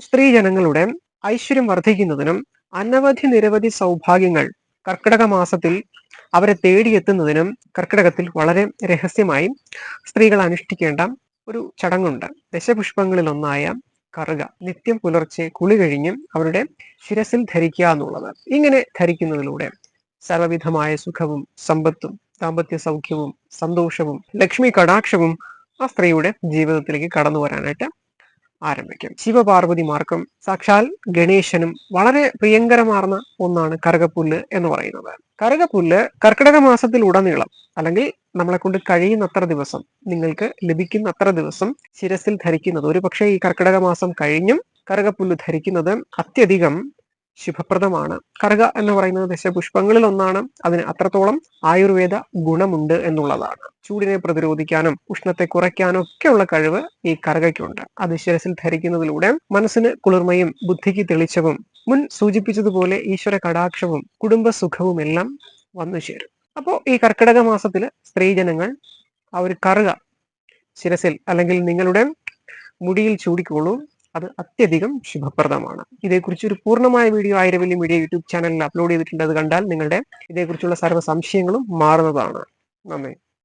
സ്ത്രീജനങ്ങളുടെ ഐശ്വര്യം വർദ്ധിക്കുന്നതിനും അനവധി നിരവധി സൗഭാഗ്യങ്ങൾ കർക്കിടക മാസത്തിൽ അവരെ തേടിയെത്തുന്നതിനും കർക്കിടകത്തിൽ വളരെ രഹസ്യമായി സ്ത്രീകൾ അനുഷ്ഠിക്കേണ്ട ഒരു ചടങ്ങുണ്ട്. ദശപുഷ്പങ്ങളിൽ ഒന്നായ കറുക നിത്യം പുലർച്ചെ കുളി കഴിഞ്ഞും അവരുടെ ശിരസിൽ ധരിക്കുക എന്നുള്ളത്. ഇങ്ങനെ ധരിക്കുന്നതിലൂടെ സർവവിധമായ സുഖവും സമ്പത്തും ദാമ്പത്യ സൗഖ്യവും സന്തോഷവും ലക്ഷ്മി കടാക്ഷവും ആ സ്ത്രീയുടെ ജീവിതത്തിലേക്ക് കടന്നു വരാനായിട്ട് ആരംഭിക്കും. ശിവപാർവതിമാർക്കും സാക്ഷാൽ ഗണേശനും വളരെ പ്രിയങ്കരമാർന്ന ഒന്നാണ് കറുകപ്പുല്ല് എന്ന് പറയുന്നത്. കറുകപ്പുല്ല് കർക്കിടക മാസത്തിൽ ഉടനീളം അല്ലെങ്കിൽ നമ്മളെ കൊണ്ട് കഴിയുന്നത്ര ദിവസം, നിങ്ങൾക്ക് ലഭിക്കുന്നത്ര ദിവസം ശിരസിൽ ധരിക്കുന്നത്, ഒരു പക്ഷേ ഈ കർക്കിടക മാസം കഴിഞ്ഞും കറുകപ്പുല്ല് ധരിക്കുന്നത് അത്യധികം ശുഭപ്രദമാണ്. കറുക എന്ന് പറയുന്നത് ദശപുഷ്പങ്ങളിൽ ഒന്നാണ്. അതിന് അത്രത്തോളം ആയുർവേദ ഗുണമുണ്ട് എന്നുള്ളതാണ്. ചൂടിനെ പ്രതിരോധിക്കാനും ഉഷ്ണത്തെ കുറയ്ക്കാനും ഒക്കെയുള്ള കഴിവ് ഈ കറുകയ്ക്കുണ്ട്. അത് ശിരസിൽ ധരിക്കുന്നതിലൂടെ മനസ്സിന് കുളിർമയും ബുദ്ധിക്ക് തെളിച്ചവും മുൻ സൂചിപ്പിച്ചതുപോലെ ഈശ്വര കടാക്ഷവും കുടുംബസുഖവും എല്ലാം വന്നു ചേരും. അപ്പോൾ ഈ കർക്കിടക മാസത്തില് സ്ത്രീജനങ്ങൾ ആ ഒരു കറുക ശിരസിൽ അല്ലെങ്കിൽ നിങ്ങളുടെ മുടിയിൽ ചൂടിക്കോളൂ. അത് അത്യധികം ശുഭപ്രദമാണ്. ഇതേക്കുറിച്ച് ഒരു പൂർണ്ണമായ വീഡിയോ ആയിരവല്യ മീഡിയ യൂട്യൂബ് ചാനലിൽ അപ്ലോഡ് ചെയ്തിട്ടുണ്ട്. അത് കണ്ടാൽ നിങ്ങളുടെ ഇതേക്കുറിച്ചുള്ള സർവ്വ സംശയങ്ങളും മാറുന്നതാണ്. നന്ദി.